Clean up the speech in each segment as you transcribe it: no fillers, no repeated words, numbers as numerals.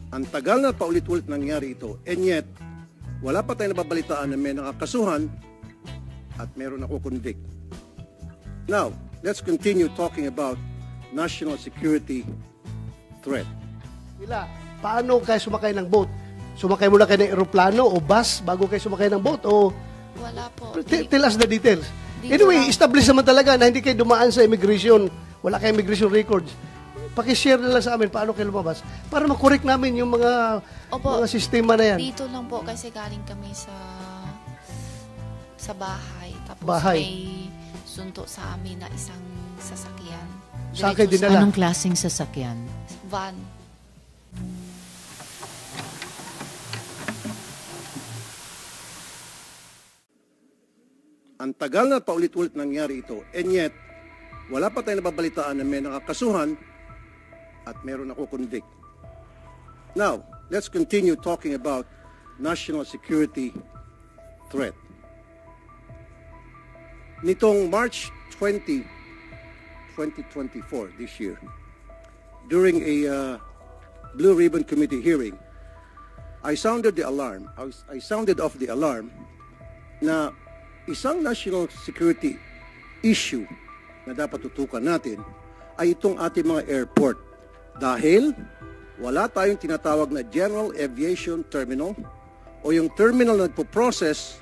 Ang tagal na paulit-ulit nangyari ito, and yet, wala pa tayong nababalitaan na may nakakasuhan at meron nakukonvict. Now, let's continue talking about national security threat. Paano kayo sumakay ng boat? Sumakay muna kayo ng aeroplano o bus bago kayo sumakay ng boat? O wala po. Tell us the details. Anyway, establish naman talaga na hindi kayo dumaan sa immigration. Wala kayong immigration records. Pakishare na lang sa amin paano kayo lumabas para makorek namin yung mga sistema na yan. Dito lang po kasi galing kami sa bahay. Tapos may sunto sa amin na isang sasakyan. Saan kayo dinala? Anong klaseng sasakyan? Van. Ang tagal na paulit-ulit nangyari ito, and yet, wala pa tayong nababalitaan na may nakakasuhan at meron nakukonvict. Now, let's continue talking about national security threat. Nitong March 20, 2024, this year, during a Blue Ribbon Committee hearing, I sounded the alarm. I sounded off the alarm na isang national security issue na dapat tutukan natin ay itong ating mga airport. Dahil wala tayong tinatawag na General Aviation Terminal o yung terminal na nagpo-process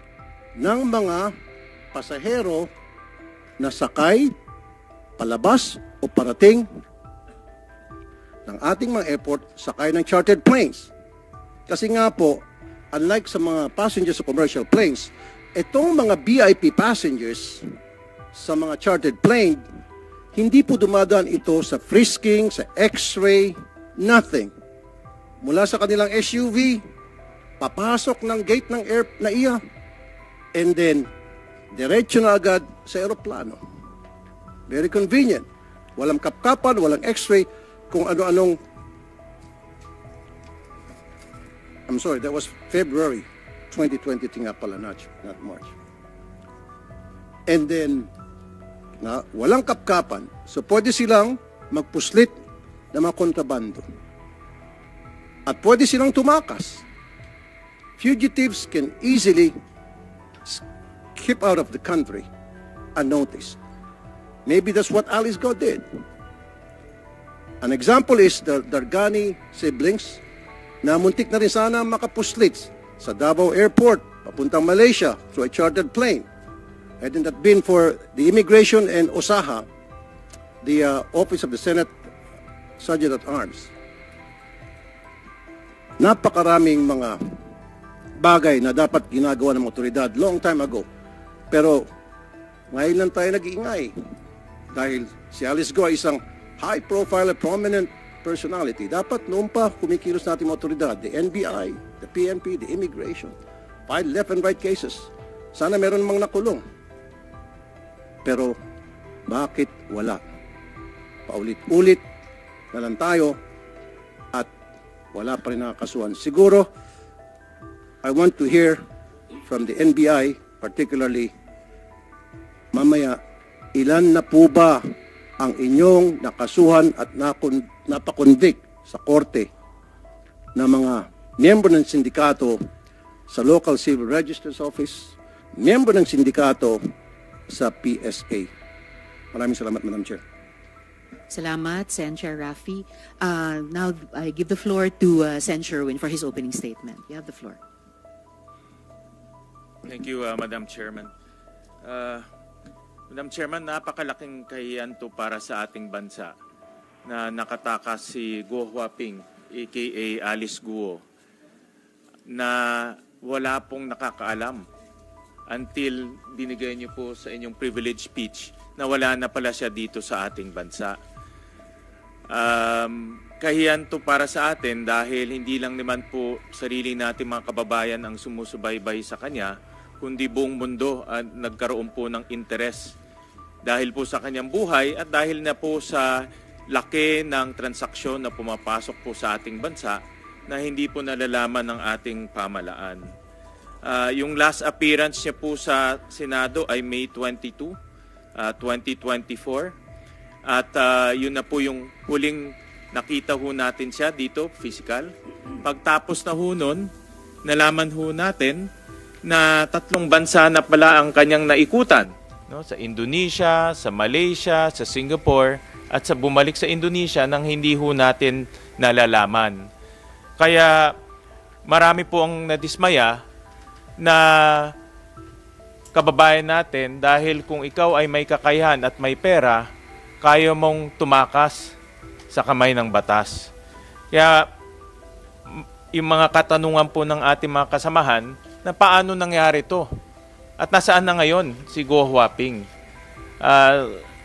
ng mga pasahero na sakay, palabas o parating ng ating mga airport, sakay ng chartered planes. Kasi nga po, unlike sa mga passengers sa commercial planes, itong mga VIP passengers sa mga chartered plane, hindi po dumadaan ito sa frisking, sa x-ray, nothing. Mula sa kanilang SUV, papasok ng gate ng NAIA, and then, diretso na agad sa aeroplano. Very convenient. Walang kapkapan, walang x-ray, kung ano-anong. I'm sorry, that was February 2020 nga pala, not March. And then, walang kapkapan. So, pwede silang magpuslit ng mga kontrabando. At pwede silang tumakas. Fugitives can easily skip out of the country unnoticed. Maybe that's what Alice Go did. An example is the Dargani siblings na muntik na rin sana makapuslit sa Davao Airport, papuntang Malaysia, through a chartered plane. Had it not been for the Immigration and OSAHA, the Office of the Senate Sergeant at Arms, napakaraming mga bagay na dapat ginagawa ng otoridad long time ago. Pero ngayon lang tayo nag-iingay dahil si Alice Go ay isang high-profile, prominent personality. Dapat noon pa kumikilos natin mga otoridad, the NBI, the PNP, the Immigration, file left and right cases. Sana meron namang nakulong. Pero bakit wala? Paulit-ulit na lang tayo at wala pa rin nakakasuhan. Siguro, I want to hear from the NBI, particularly, mamaya, ilan na po ba ang inyong nakasuhan at napakonvict sa korte na mga miyembro ng sindikato sa Local Civil Register's Office, miyembro ng sindikato sa PSA. Maraming salamat, Madam Chair. Salamat, Sen. Chair Rafi. Now, I give the floor to Sen. Sherwin for his opening statement. You have the floor. Thank you, Madam Chairman. Madam Chairman, napakalaking kahiyan to para sa ating bansa na nakatakas si Guo Huaping, aka Alice Guo, na wala pong nakakaalam until binigay niyo po sa inyong privilege speech na wala na pala siya dito sa ating bansa. Kahiyan to para sa atin dahil hindi lang naman po sarili natin mga kababayan ang sumusubaybay sa kanya, kundi buong mundo nagkaroon po ng interes dahil po sa kanyang buhay at dahil na po sa laki ng transaksyon na pumapasok po sa ating bansa na hindi po nalalaman ng ating pamalaan. Yung last appearance niya po sa Senado ay May 22, 2024 at yun na po yung huling nakita ho natin siya dito, physical. Pagtapos na ho nun, nalaman ho natin na 3 bansa na pala ang kanyang naikutan. No? Sa Indonesia, sa Malaysia, sa Singapore, at sa bumalik sa Indonesia nang hindi ho natin nalalaman. Kaya marami po ang nadismaya na kababayan natin dahil kung ikaw ay may kakayahan at may pera, kaya mong tumakas sa kamay ng batas. Kaya yung mga katanungan po ng ating mga kasamahan na paano nangyari to at nasaan na ngayon si Guo Huaping.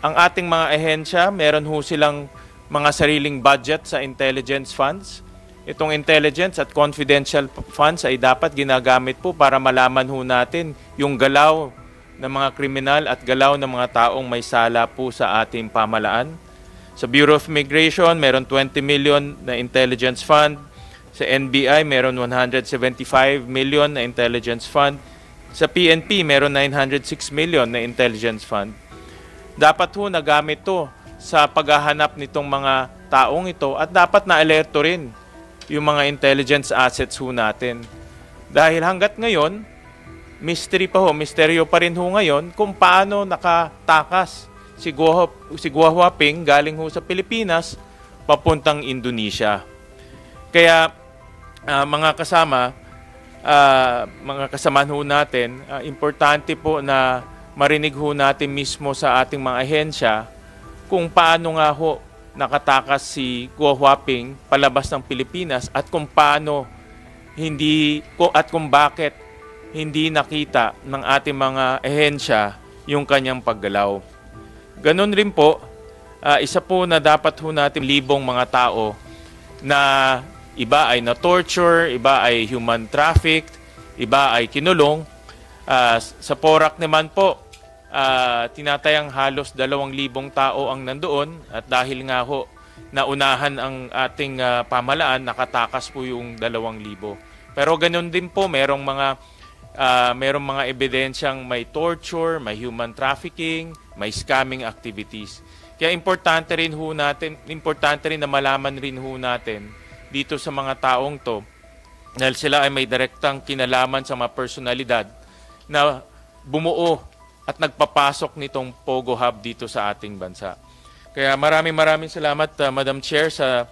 Ang ating mga ehensya, meron ho silang mga sariling budget sa intelligence funds. Itong intelligence at confidential funds ay dapat ginagamit po para malaman ho natin yung galaw ng mga kriminal at galaw ng mga taong may sala po sa ating pamalaan. Sa Bureau of Immigration, meron 20 million na intelligence fund. Sa NBI, meron 175 million na intelligence fund. Sa PNP, meron 906 million na intelligence fund. Dapat ho nagamit to sa paghahanap nitong mga taong ito at dapat na-alerto rin yung mga intelligence assets ho natin. Dahil hanggat ngayon, misteryo pa rin ho ngayon kung paano nakatakas si Guo Huaping galing ho sa Pilipinas papuntang Indonesia. Kaya mga kasamahan ho natin, importante po na marinig ho natin mismo sa ating mga ahensya kung paano nga ho nakatakas si Guo Huaping palabas ng Pilipinas at kung paano kung bakit hindi nakita ng ating mga ahensya yung kanyang paggalaw. Ganon rin po, isa po na dapat ho natin libong mga tao na iba ay na-torture, iba ay human trafficked, iba ay kinulong. Sa PORAC naman po, tinatayang halos 2,000 tao ang nandoon at dahil nga ho, naunahan ang ating pamalaan, nakatakas po yung 2,000. Pero ganon din po, merong mga ebidensyang may torture, may human trafficking, may scamming activities. Kaya importante rin na malaman rin ho natin dito sa mga taong to dahil sila ay may direktang kinalaman sa mga personalidad na bumuo at nagpapasok nitong Pogo Hub dito sa ating bansa. Kaya maraming salamat Madam Chair sa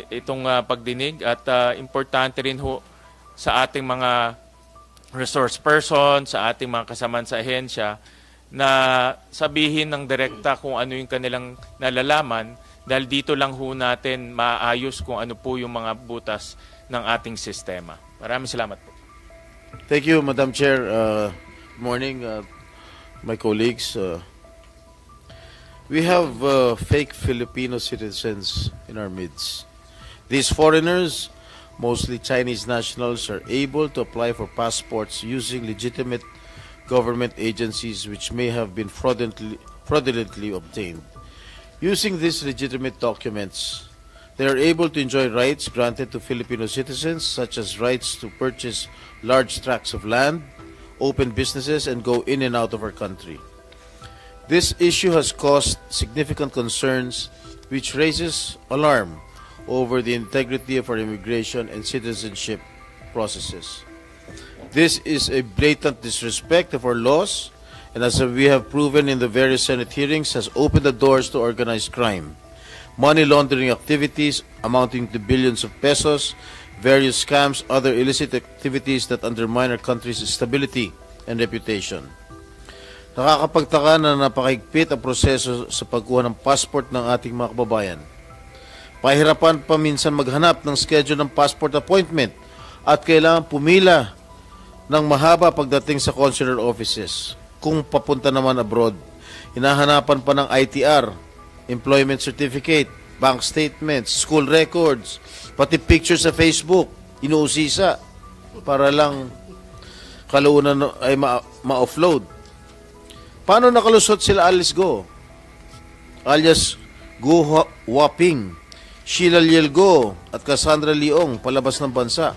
itong pagdinig at importante rin ho sa ating mga resource person, sa ating mga kasamaan sa ahensya na sabihin ng direkta kung ano yung kanilang nalalaman dahil dito lang ho natin maayos kung ano po yung mga butas ng ating sistema. Maraming salamat po. Thank you, Madam Chair. Good morning, my colleagues. We have fake Filipino citizens in our midst. These foreigners, mostly Chinese nationals, are able to apply for passports using legitimate government agencies which may have been fraudulently obtained. Using these legitimate documents, they are able to enjoy rights granted to Filipino citizens, such as rights to purchase large tracts of land, open businesses, and go in and out of our country. This issue has caused significant concerns, which raises alarm over the integrity of our immigration and citizenship processes. This is a blatant disrespect of our laws, and as we have proven in the various Senate hearings, has opened the doors to organized crime, money laundering activities amounting to billions of pesos, various scams, other illicit activities that undermine our country's stability and reputation. Nakakapagtaka na napakahigpit ang proseso sa pagkuha ng passport ng ating mga kababayan. Pahirapan pa minsan maghanap ng schedule ng passport appointment at kailangan pumila ng mahaba pagdating sa consular offices. Kung papunta naman abroad, hinahanapan pa ng ITR, employment certificate, bank statements, school records, pati pictures sa Facebook, inuusisa para lang kalaunan ay ma-offload. Paano nakalusot sila Alice Go? Alias Guo Huaping, Sheila Liel Go at Cassandra Leong palabas ng bansa?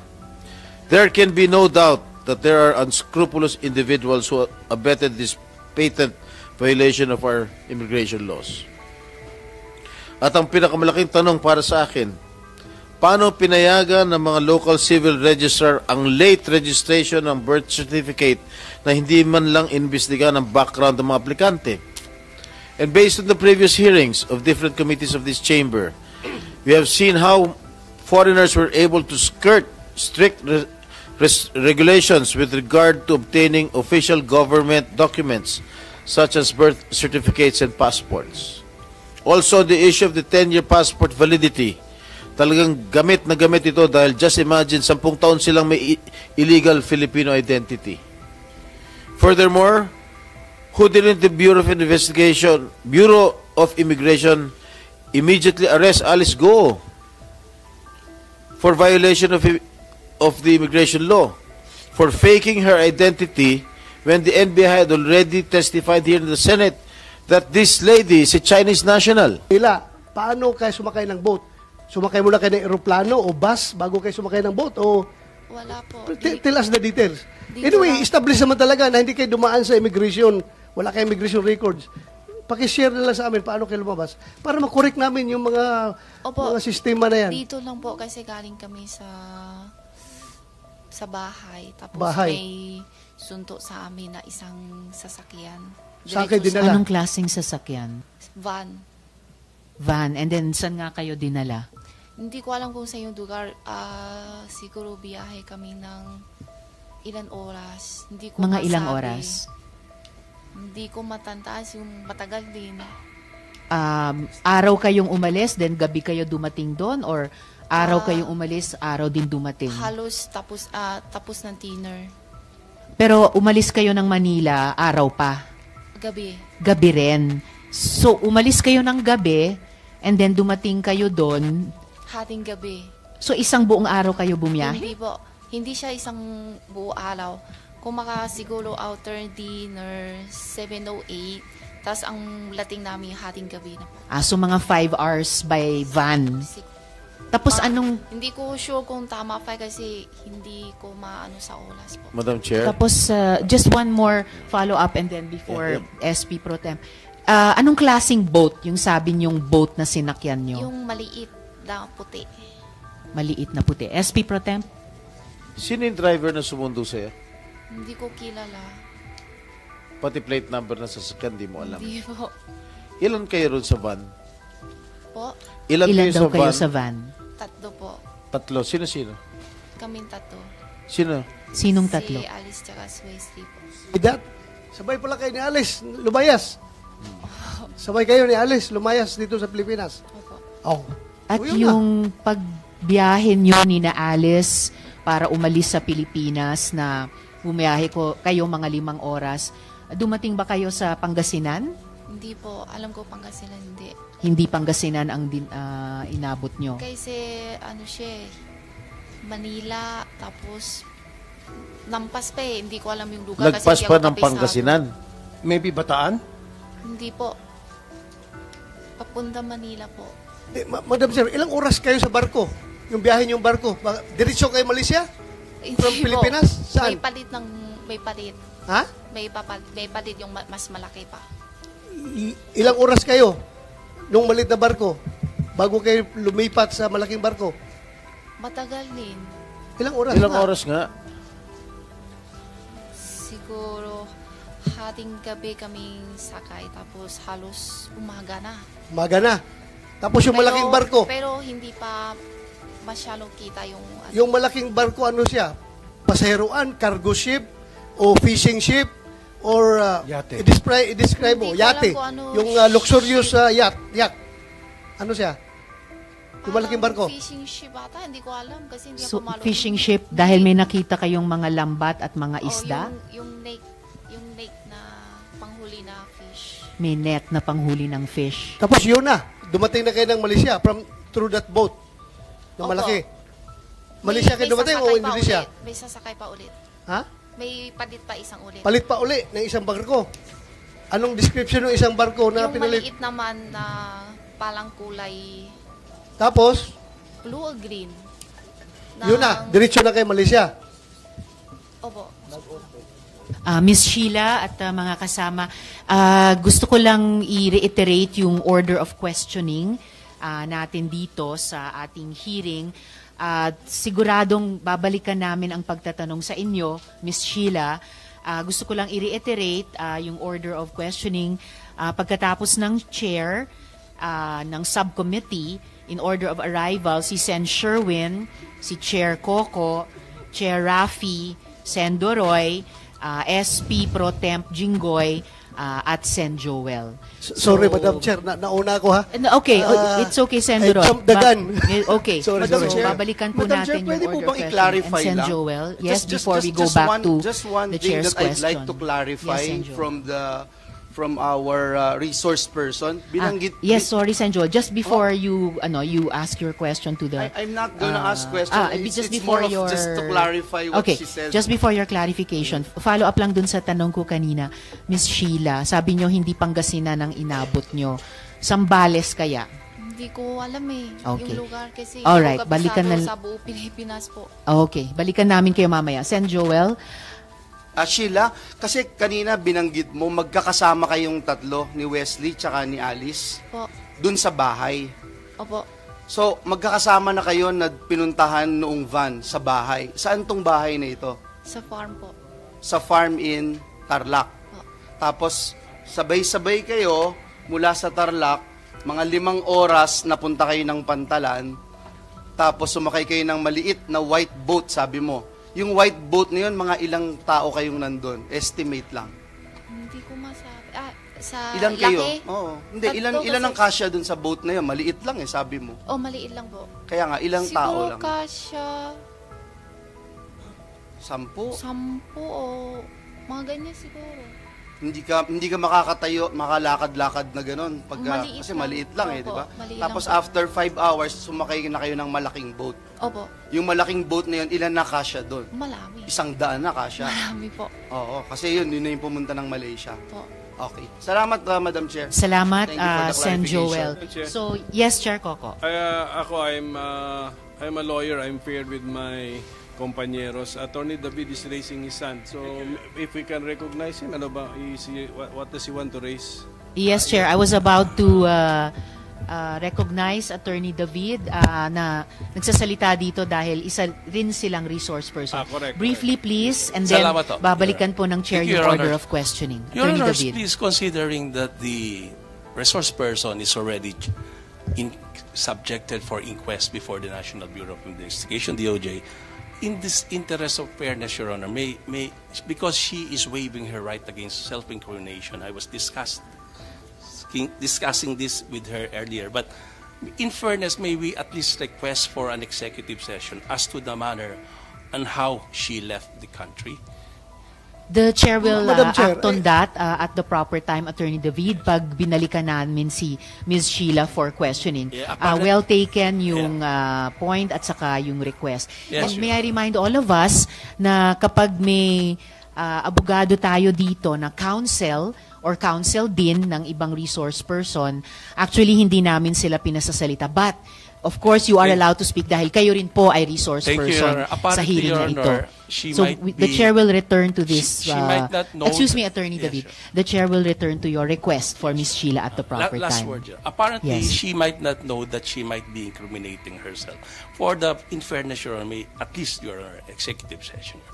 There can be no doubt that there are unscrupulous individuals who abetted this patent violation of our immigration laws. At ang pinakamalaking tanong para sa akin, paano pinayagan ng mga local civil registrar ang late registration ng birth certificate na hindi man lang investigahan ang background ng mga aplikante? And based on the previous hearings of different committees of this chamber, we have seen how foreigners were able to skirt strict regulations with regard to obtaining official government documents such as birth certificates and passports. Also, the issue of the 10-year passport validity, talagang gamit na gamit ito dahil just imagine 10 taon silang may illegal Filipino identity. Furthermore, who didn't the Bureau of Immigration immediately arrest Alice Go for violation of the immigration law, for faking her identity when the NBI had already testified here in the Senate that this lady is a Chinese national? Paano kayo sumakay ng boat? Sumakay muna kayo ng eroplano o bus bago kayo sumakay ng boat? O Wala po. tell us the details. Dito Anyway, lang. establish naman talaga na hindi kayo dumaan sa immigration. Wala kayong immigration records. Pakishare na lang sa amin paano kayo lumabas para makorek namin yung mga Opo. mga sistema na yan. Dito lang po kasi galing kami sa bahay. Tapos Bahay. may sunto sa amin na isang sasakyan. Saan kayo Diretso dinala? Anong klaseng sasakyan? Van. Van. And then, saan nga kayo dinala? Hindi ko alam kung sa yung lugar. Siguro biyahe kami ng ilan oras. Hindi ko Mga ilang masabi. oras? Hindi ko matantaas yung matagal din. Araw kayong umalis, then gabi kayo dumating doon? Or araw kayong umalis, araw din dumating? Halos tapos ng dinner. Pero umalis kayo ng Manila, araw pa? Gabi. Gabi rin. So, umalis kayo ng gabi, and then dumating kayo doon. Hating gabi. So, isang buong araw kayo bumiyahe? Hindi po. Hindi siya isang buo araw. Kung siguro outer dinner, 7:08. Tapos ang lating namin hating gabi na po. So mga 5 hours by van. Tapos anong... Hindi ko sure kung tama pa kasi hindi ko maano sa oras po. Madam Chair? Tapos, just one more follow-up and then before SP Pro Tem. Anong klaseng boat yung sabi niyong boat na sinakyan niyo? Yung maliit na puti. Maliit na puti. SP Pro Tem? Sino yung driver na sumundo sa'yo? Hindi ko kilala. Pati plate number na sasakyan, di mo alam. Hindi po. Ilan kayo ron sa van? Po, Ilan Ilan daw kayo van? sa van? 3 po. 3. Sino-sino? Kaming 3. Sino? Sinong tatlo? Si Alice tsaka si Wesley po. That, sabay pala kayo ni Alice, lumayas. Sabay kayo ni Alice, lumayas dito sa Pilipinas. Opo. Oh. At O, yun na. yung pagbiyahe nyo ni na Alice para umalis sa Pilipinas na bumiyahe kayo mga 5 oras, dumating ba kayo sa Pangasinan? Hindi po. Alam ko Pangasinan hindi. Hindi Pangasinan ang inabot nyo. Kasi siya Manila, tapos nampas pa eh. Hindi ko alam yung lugar. Lagpas kasi pa hindi ako ng kabisado. Pangasinan. Maybe Bataan? Hindi po. Papunta Manila po. Madam Sir, ilang oras kayo sa barko? Yung biyahe niyong barko? Diretso kayo Malaysia? From Hindi po. Pilipinas? Saan? May palit. Ha? May palit yung mas malaki pa. Ilang oras kayo nung maliit na barko bago kayo lumipat sa malaking barko? Matagal din. Ilang oras Ilang nga? oras nga? Siguro hating gabi kaming sakay tapos halos umaga na. Umaga na. Tapos yung malaking barko, Pero hindi pa masyadong kita yung... yung malaking barko ano siya? Pasaheroan, cargo ship, o fishing ship, or Yate. i-describe mo, Hindi ko alam yate. kung ano Yung luxurious yacht. Ano siya? Yung malaking barko. Fishing ship ata, hindi ko alam kasi hindi So, ako malulung. fishing ship, dahil may nakita kayong mga lambat at mga isda, Yung lake na panghuli na fish. may net na panghuli ng fish. Tapos yun na, dumating na kayo ng Malaysia through that boat. Na Opo. malaki. Malaysia kayo dumating o sasakay pa Indonesia? ulit. May sasakay pa ulit. Ha? May palit pa isang ulit. Palit pa uli ng isang barko. Anong description ng isang barko na Yung pinalit? maliit naman na palang kulay Tapos, blue or green. yun na, diretso na kayo Malaysia. Opo. Miss Sheila at mga kasama, gusto ko lang i-reiterate yung order of questioning natin dito sa ating hearing. Siguradong babalikan namin ang pagtatanong sa inyo, Ms. Sheila. Gusto ko lang i-reiterate yung order of questioning pagkatapos ng chair ng subcommittee. In order of arrival, si Sen Sherwin, si Chair Coco, Chair Rafi, Sen Doroy, SP Pro Temp Jinggoy, at Sen Joel. Sorry, Madam Chair, nauna ako ha. Okay, it's okay, Sen I Doroy. jumped the gun. Okay, Sorry, so sorry. babalikan po Madam natin Chair, pwede yung po order of bang question. i-clarify And Sen lang? Joel, yes, before we go back to the Chair's Just one thing that I'd like question. to clarify Yes, Sen Joel. from our resource person. Binanggit, yes, sorry, Sen Joel. Just before you ask your question to the... I'm not gonna ask questions. Just It's before more of your... just to clarify what okay, she says. just before your clarification, follow up lang dun sa tanong ko kanina, Ms. Sheila, sabi nyo hindi Pangasinan ang inabot nyo. Sambales kaya? Hindi ko alam eh. Okay. Yung lugar kasi. Alright, yung balikan kabisado na- sa buong Pilipinas po. Okay, balikan namin kayo mamaya. Sen Joel? Sheila, kasi kanina binanggit mo, magkakasama kayong tatlo, ni Wesley tsaka ni Alice, Po. dun sa bahay. Opo. So, magkakasama na kayo na pinuntahan noong van sa bahay. Saan tong bahay na ito? Sa farm po. Sa farm in Tarlac. Po. Tapos, sabay-sabay kayo mula sa Tarlac, mga 5 oras napunta kayo ng Pantalan, tapos sumakay kayo ng maliit na white boat, sabi mo. Yung white boat na yun, mga ilang tao kayong nandun? Estimate lang. Hindi ko masabi. Sa Ilan laki? kayo? Oo. Hindi, Tatlo ilan ang kasi- kasya dun sa boat na yun? Maliit lang sabi mo. Oh, maliit lang po. Kaya nga, ilang tao lang? Siguro kasya 10? 10 o mga ganyan siguro. Hindi ka makakatayo, makalakad-lakad na ganun Maliit kasi lang. maliit lang Opo, di ba? maliit Tapos lang po. after 5 hours, sumakay na kayo ng malaking boat. Opo. Yung malaking boat na yun, ilan na kasya doon? Marami. 100 na kasya. Marami po. Oo, kasi yun na yung pumunta ng Malaysia. Po. Okay. Salamat, Madam Chair. Salamat, Thank you for the Sen clarification. Joel. Chair. So, yes, Chair Coco. I'm a lawyer. I'm paired with my compañeros. Attorney David is raising his hand. So if we can recognize him, ano ba? What does he want to raise? Yes, Chair. I was about to recognize Attorney David na nagsasalita dito dahil isa rin silang resource person. Correct, Briefly, please, and then Salamat po. babalikan po ng Chair Thank you, yung Your order Honor. of questioning. Your Attorney Honor, David. please considering that the resource person is already subjected for inquest before the National Bureau of Investigation, DOJ, in this interest of fairness, Your Honor, because she is waiving her right against self-incrimination, I was discussing this with her earlier, but in fairness, may we at least request for an executive session as to the manner and how she left the country? The Chair will Madam Chair, act on that at the proper time, Attorney David, pag binalikan namin si Ms. Sheila for questioning. Yeah, Well taken yung point at saka yung request. Yes, And Your may I remind all of us na kapag may abogado tayo dito na counsel or counsel din ng ibang resource person, actually hindi namin sila pinasasalita. But, of course, you are allowed to speak dahil kayo rin po ay resource Thank you, person Your Honor. Apparently, sa hearing Your na ito. Honor, she So, might the be- Chair will return to this. She might not know excuse me, that- Attorney Yes, David. sure. The Chair will return to your request for Ms. Sheila at the proper Last time. word. Your- Apparently, Yes. she might not know that she might be incriminating herself. For the, in fairness, Your Honor, may at least Your Honor, executive session.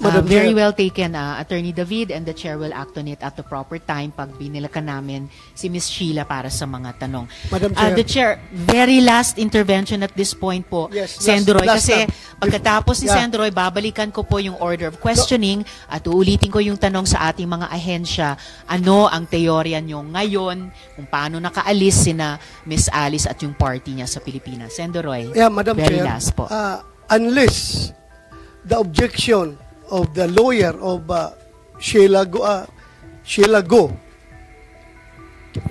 Madam Very Chair. well taken, Attorney David, and the Chair will act on it at the proper time pag binilakan namin si Ms. Sheila para sa mga tanong. Madam Chair. The Chair, very last intervention at this point po, Yes, Sendroy, last kasi time. pagkatapos ni Yeah. Sendroy, babalikan ko po yung order of questioning at uulitin ko yung tanong sa ating mga ahensya, ano ang teorya nyo ngayon, kung paano nakaalis sina Miss Alice at yung party niya sa Pilipinas. Sendroy, Yeah, Madam very Chair, last po. Unless the objection of the lawyer of Sheila Go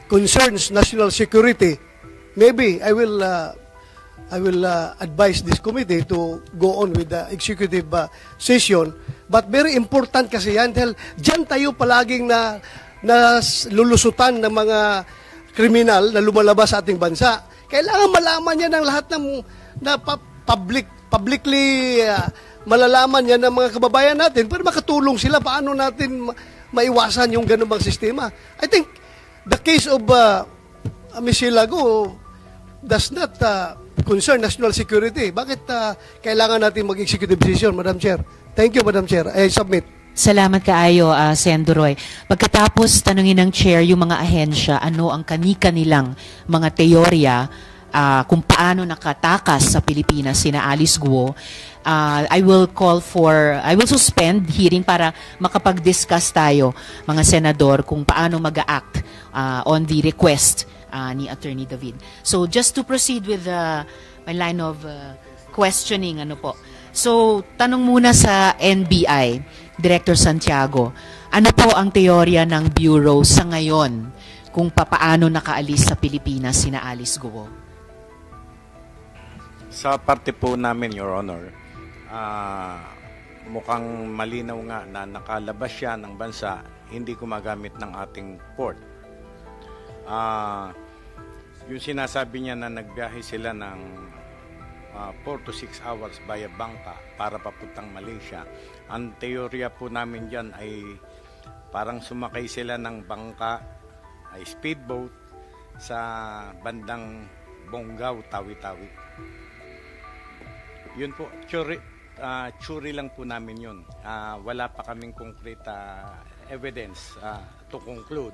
concerns national security, maybe I will advise this committee to go on with the executive session. But very important kasi yan dahil dyan tayo palaging na lulusutan ng mga kriminal na lumalabas sa ating bansa. Kailangan malaman niya ng lahat ng publicly malalaman yan ng mga kababayan natin para makatulong sila paano natin maiwasan yung ganun bang sistema. I think the case of Ms. Sheila Go, does not concern national security. Bakit kailangan natin mag-executive decision, Madam Chair? Thank you, Madam Chair. I submit. Salamat kaayo, Sen. Duroy. Pagkatapos tanungin ng Chair yung mga ahensya, ano ang kani-kanilang mga teorya kung paano nakatakas sa Pilipinas sina Alice Guo, I will suspend hearing para makapag-discuss tayo, mga senador, kung paano mag-act on the request ni Attorney David. So just to proceed with my line of questioning, ano po. So tanong muna sa NBI, Director Santiago, ano po ang teorya ng Bureau sa ngayon kung papaano nakaalis sa Pilipinas sina Alice Guo? Sa parte po namin, Your Honor, mukhang malinaw nga na nakalabas siya ng bansa, hindi gumagamit ng ating port. Yung sinasabi niya na nagbiyahe sila ng 4 to 6 hours via bangka para papuntang Malaysia. Ang teorya po namin dyan ay parang sumakay sila ng bangka, ay speedboat, sa bandang Bonggao, Tawi-Tawi. Yun po, tsuri lang po namin yun. Wala pa kaming concrete evidence to conclude.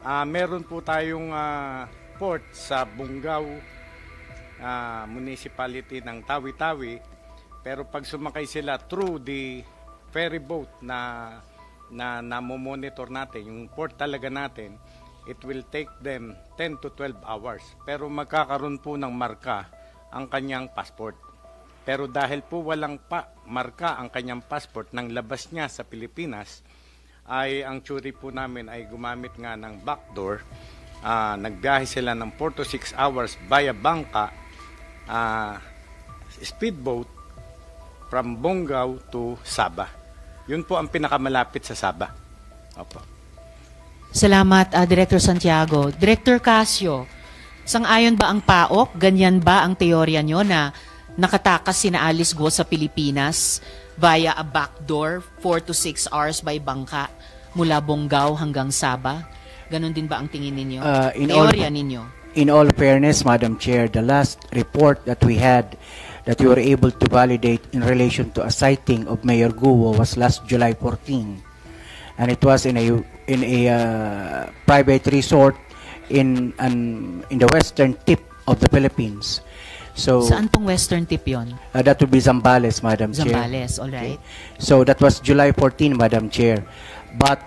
Meron po tayong port sa Bonggao, municipality ng Tawi-Tawi, pero pag sumakay sila through the ferry boat na namomonitor natin, yung port talaga natin, it will take them 10 to 12 hours. Pero magkakaroon po ng marka ang kanyang passport. Pero dahil po walang marka ang kanyang passport nang labas niya sa Pilipinas, ay ang tsuri po namin ay gumamit nga ng backdoor. Nagbiyahe sila ng 4 to 6 hours via bangka, speedboat from Bonggao to Sabah. Yun po ang pinakamalapit sa Sabah. Opo. Salamat, Director Santiago. Director Casio, sang-ayon ba ang PAOK? Ganyan ba ang teorya nyo na nakatakas sina Alice Guo sa Pilipinas via a backdoor 4 to 6 hours by bangka mula Bonggao hanggang Sabah? Ganon din ba ang tingin ninyo? Teorya ninyo? In all fairness, Madam Chair, the last report that we had that we were able to validate in relation to a sighting of Mayor Guo was last July 14. And it was in a private resort in the western tip of the Philippines. So saan pong western tip yon? That would be Zambales, Madam Chair. Zambales, all right. Okay. So that was July 14, Madam Chair. But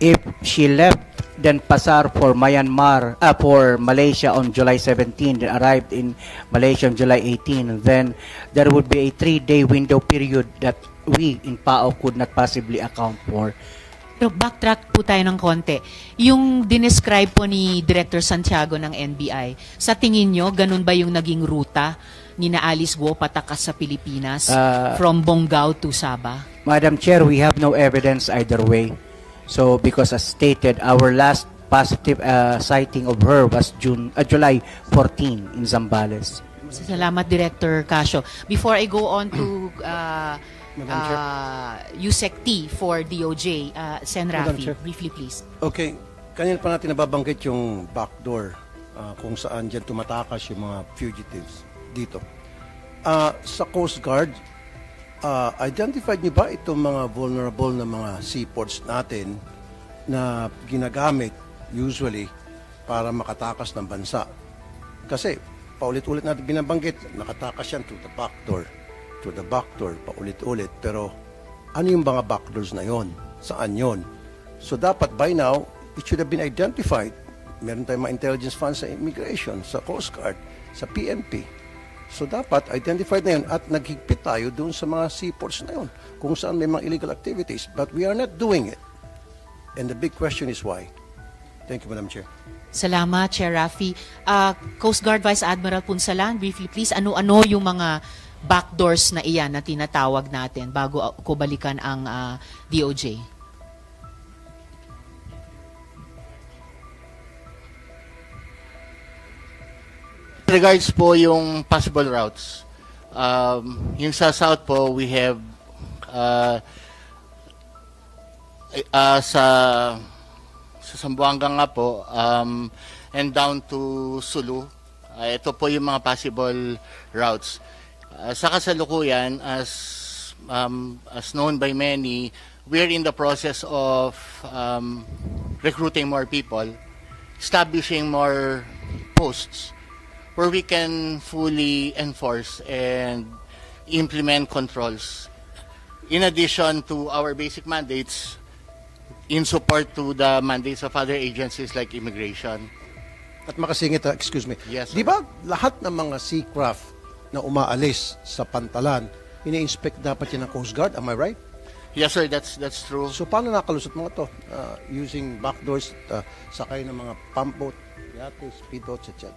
if she left Denpasar for Myanmar, for Malaysia on July 17, then arrived in Malaysia on July 18, then there would be a 3-day window period that we in PAO could not possibly account for. Pero backtrack po tayo ng konti. Yung dinescribe po ni Director Santiago ng NBI, sa tingin nyo, ganun ba yung naging ruta ni na Alice Guo patakas sa Pilipinas from Bonggao to Sabah? Madam Chair, we have no evidence either way. So because as stated, our last positive sighting of her was July 14 in Zambales. Salamat, Director Casio. Before I go on to USEC T for DOJ, Sen. Rafi, briefly please. Okay, kanina pa natin nababanggit yung backdoor kung saan dyan tumatakas yung mga fugitives dito. Sa Coast Guard, identified niyo ba itong mga vulnerable na mga seaports natin na ginagamit usually para makatakas ng bansa? Kasi paulit-ulit natin binabanggit, nakatakas yan through the backdoor, paulit-ulit. Pero ano yung mga backdoors na yon? Saan yon? So dapat by now, it should have been identified. Meron tayong mga intelligence funds sa immigration, sa Coast Guard, sa PNP. So dapat identified na yun at naghigpit tayo doon sa mga seaports na yun kung saan may mga illegal activities. But we are not doing it. And the big question is why. Thank you, Madam Chair. Salamat, Chair Rafi. Coast Guard Vice Admiral Punsalan, briefly please, ano-ano yung mga backdoors na iyan na tinatawag natin bago ko balikan ang DOJ? Regards po yung possible routes, yung sa south po, we have sa Zamboanga nga po, and down to Sulu. Ito po yung mga possible routes. Sa kasalukuyan, as known by many, we're in the process of recruiting more people, establishing more posts where we can fully enforce and implement controls. In addition to our basic mandates, in support to the mandates of other agencies like immigration. At makasingit, excuse me. Yes, Di ba lahat ng mga seacraft na umaalis sa Pantalan, ini-inspect dapat yan ng Coast Guard? Am I right? Yes, sir. That's true. So paano nakalusot mga to? Using backdoors, sakay ng mga pump boat, yates, speedboats, etc.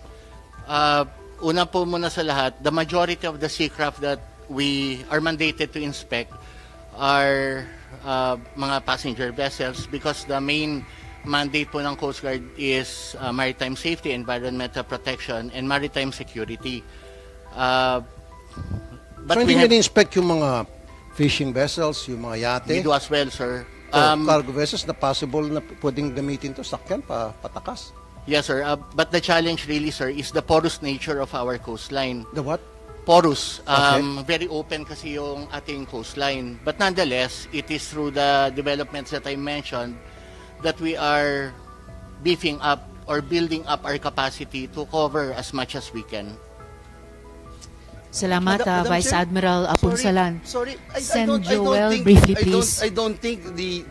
Una po muna sa lahat, the majority of the seacraft that we are mandated to inspect are mga passenger vessels because the main mandate po ng Coast Guard is maritime safety, environmental protection, and maritime security. But so hindi nyo inspect yung mga fishing vessels, yung mga yate? We do as well, sir. Cargo vessels na possible na pwedeng gamitin to, sakyan, patakas? Yes, sir. But the challenge really, sir, is the porous nature of our coastline. The what? Porous. Okay. Very open kasi yung ating coastline. But nonetheless, it is through the developments that I mentioned that we are beefing up or building up our capacity to cover as much as we can. Salamat, Madam Vice Chair, Admiral Apunsalan. Sorry, Send Joel briefly, please. I don't think the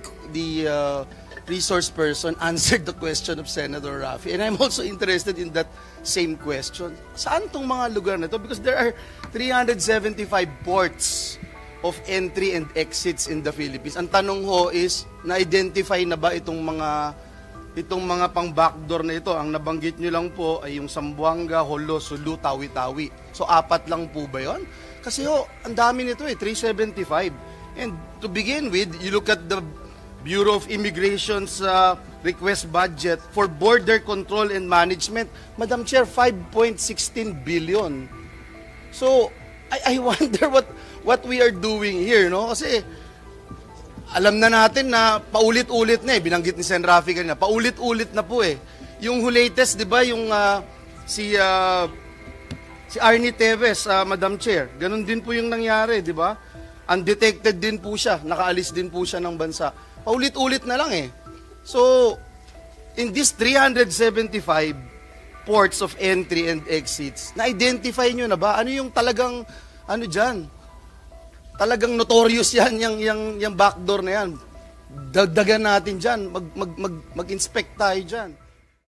resource person answered the question of Senator Raffy. And I'm also interested in that same question. Saan tong mga lugar na to? Because there are 375 ports of entry and exits in the Philippines. Ang tanong ho is, na-identify na ba itong mga pang-backdoor na ito? Ang nabanggit nyo lang po ay yung Zamboanga, Jolo, Sulu, Tawi-Tawi. So, 4 lang po ba yun? Kasi ho, ang dami nito 375. And to begin with, you look at the Bureau of Immigration's request budget for border control and management, Madam Chair, 5.16 billion. So, I wonder what we are doing here, no? Kasi alam na natin na paulit-ulit na binanggit ni Sen. Raffy kanina, paulit-ulit na po Yung latest, 'di ba, yung si Arnie Teves, Madam Chair, ganun din po yung nangyari, 'di ba? Undetected din po siya, nakaalis din po siya ng bansa. Paulit-ulit na lang So, in this 375 ports of entry and exits, na-identify nyo na ba? Ano yung talagang, dyan? Talagang notorious yung backdoor na yan. Dagdagan natin dyan. Mag-inspect tayo dyan.